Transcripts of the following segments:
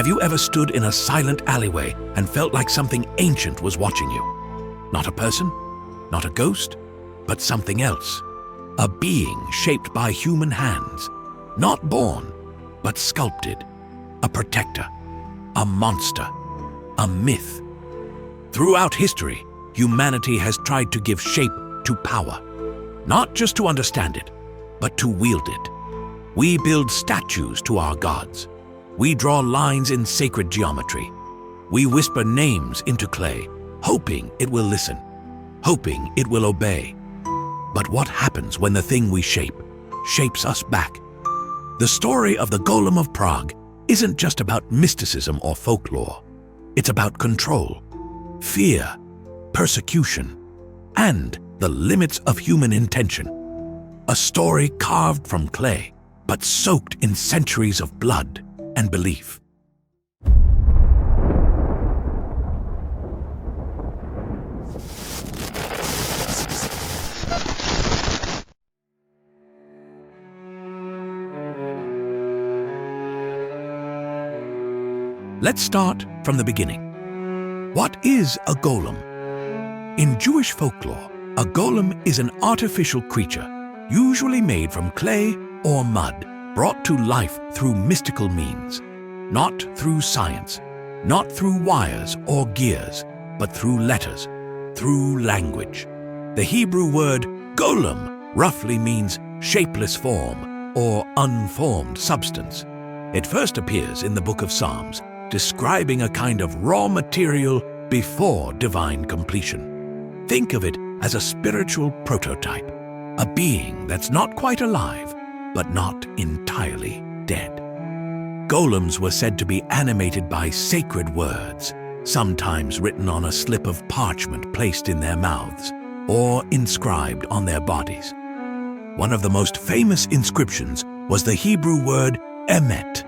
Have you ever stood in a silent alleyway and felt like something ancient was watching you? Not a person, not a ghost, but something else. A being shaped by human hands, not born, but sculpted. A protector, a monster, a myth. Throughout history, humanity has tried to give shape to power, not just to understand it, but to wield it. We build statues to our gods. We draw lines in sacred geometry. We whisper names into clay, hoping it will listen, hoping it will obey. But what happens when the thing we shape shapes us back? The story of the Golem of Prague isn't just about mysticism or folklore. It's about control, fear, persecution, and the limits of human intention. A story carved from clay, but soaked in centuries of blood and belief. Let's start from the beginning. What is a golem? In Jewish folklore, a golem is an artificial creature, usually made from clay or mud, brought to life through mystical means, not through science, not through wires or gears, but through letters, through language. The Hebrew word golem roughly means shapeless form or unformed substance. It first appears in the book of Psalms, describing a kind of raw material before divine completion. Think of it as a spiritual prototype, a being that's not quite alive, but not entirely dead. Golems were said to be animated by sacred words, sometimes written on a slip of parchment placed in their mouths, or inscribed on their bodies. One of the most famous inscriptions was the Hebrew word emet,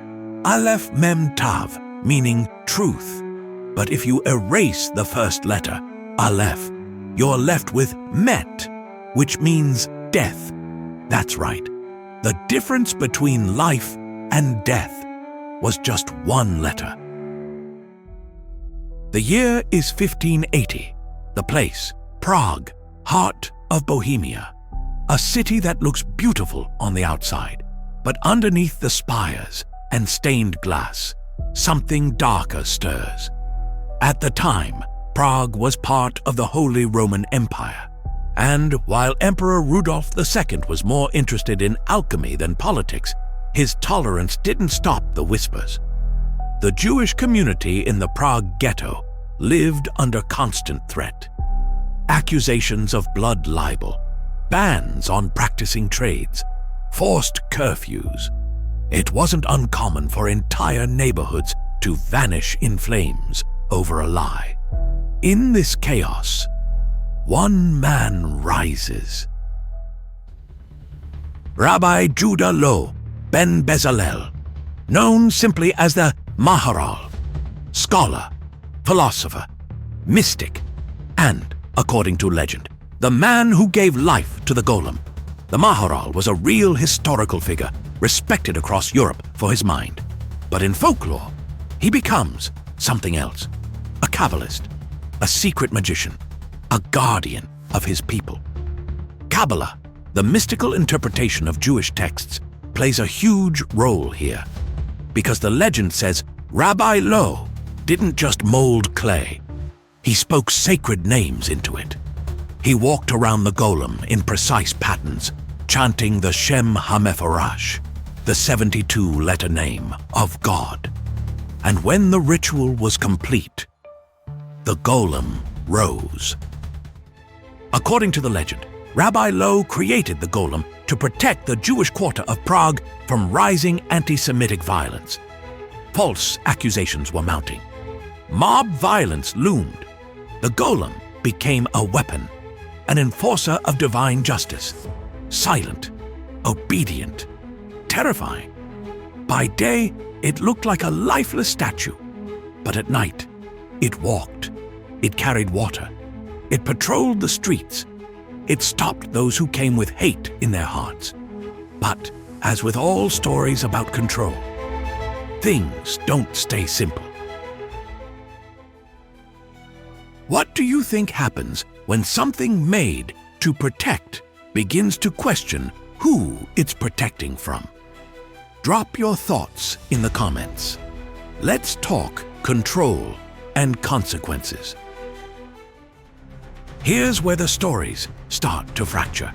aleph mem tav, meaning truth. But if you erase the first letter, aleph, you're left with met, which means death. That's right. The difference between life and death was just one letter. The year is 1580. The place, Prague, heart of Bohemia. A city that looks beautiful on the outside, but underneath the spires and stained glass, something darker stirs. At the time, Prague was part of the Holy Roman Empire. And while Emperor Rudolf II was more interested in alchemy than politics, his tolerance didn't stop the whispers. The Jewish community in the Prague ghetto lived under constant threat. Accusations of blood libel, bans on practicing trades, forced curfews. It wasn't uncommon for entire neighborhoods to vanish in flames over a lie. In this chaos, one man rises. Rabbi Judah Loew ben Bezalel, known simply as the Maharal, scholar, philosopher, mystic, and, according to legend, the man who gave life to the golem. The Maharal was a real historical figure, respected across Europe for his mind. But in folklore, he becomes something else. A Kabbalist, a secret magician, a guardian of his people. Kabbalah, the mystical interpretation of Jewish texts, plays a huge role here, because the legend says Rabbi Loew didn't just mold clay. He spoke sacred names into it. He walked around the golem in precise patterns, chanting the Shem HaMeforash, the 72-letter name of God. And when the ritual was complete, the golem rose. According to the legend, Rabbi Loew created the golem to protect the Jewish quarter of Prague from rising anti-Semitic violence. False accusations were mounting. Mob violence loomed. The golem became a weapon, an enforcer of divine justice. Silent, obedient, terrifying. By day, it looked like a lifeless statue. But at night, it walked. It carried water. It patrolled the streets. It stopped those who came with hate in their hearts. But, as with all stories about control, things don't stay simple. What do you think happens when something made to protect begins to question who it's protecting from? Drop your thoughts in the comments. Let's talk control and consequences. Here's where the stories start to fracture.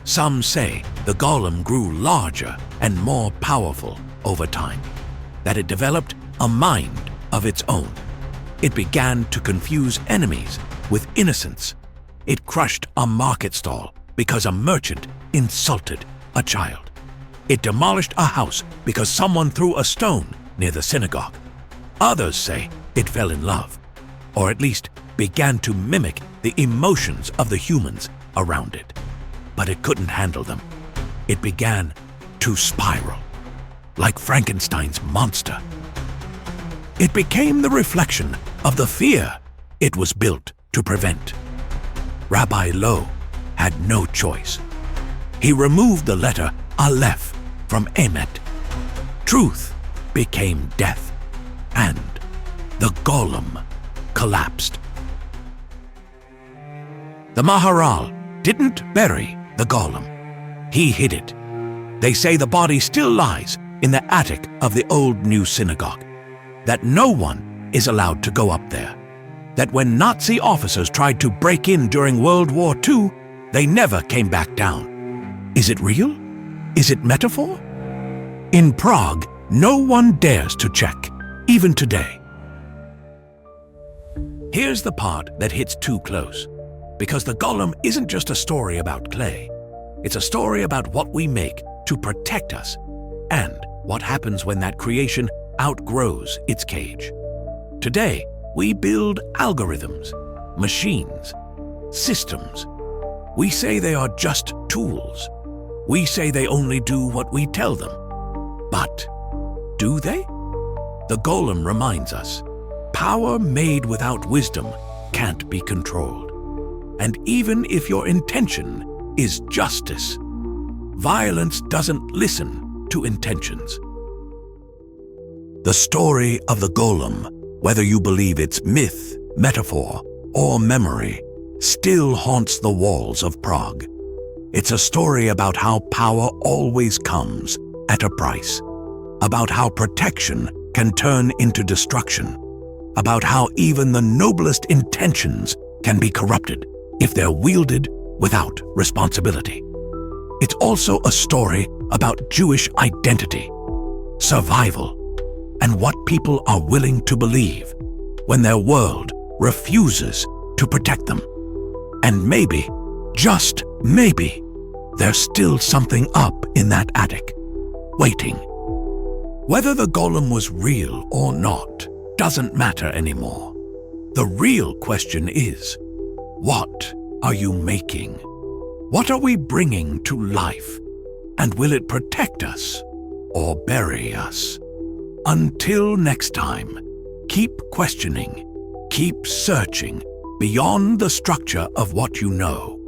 Some say the golem grew larger and more powerful over time, that it developed a mind of its own. It began to confuse enemies with innocents. It crushed a market stall because a merchant insulted a child. It demolished a house because someone threw a stone near the synagogue. Others say it fell in love, or at least began to mimic the emotions of the humans around it. But it couldn't handle them. It began to spiral, like Frankenstein's monster. It became the reflection of the fear it was built to prevent. Rabbi Loew had no choice. He removed the letter Aleph from Emet. Truth became death, and the golem collapsed. The Maharal didn't bury the golem. He hid it. They say the body still lies in the attic of the old new synagogue, that no one is allowed to go up there, that when Nazi officers tried to break in during World War II, they never came back down. Is it real? Is it metaphor? In Prague, no one dares to check, even today. Here's the part that hits too close, because the golem isn't just a story about clay. It's a story about what we make to protect us, and what happens when that creation outgrows its cage. Today, we build algorithms, machines, systems. We say they are just tools. We say they only do what we tell them. But do they? The golem reminds us, power made without wisdom can't be controlled. And even if your intention is justice, violence doesn't listen to intentions. The story of the golem, whether you believe it's myth, metaphor, or memory, still haunts the walls of Prague. It's a story about how power always comes at a price, about how protection can turn into destruction, about how even the noblest intentions can be corrupted if they're wielded without responsibility. It's also a story about Jewish identity, survival, and what people are willing to believe when their world refuses to protect them. And maybe, just maybe, there's still something up in that attic, waiting. Whether the golem was real or not doesn't matter anymore. The real question is, what are you making? What are we bringing to life? And will it protect us or bury us? Until next time, keep questioning, keep searching beyond the structure of what you know.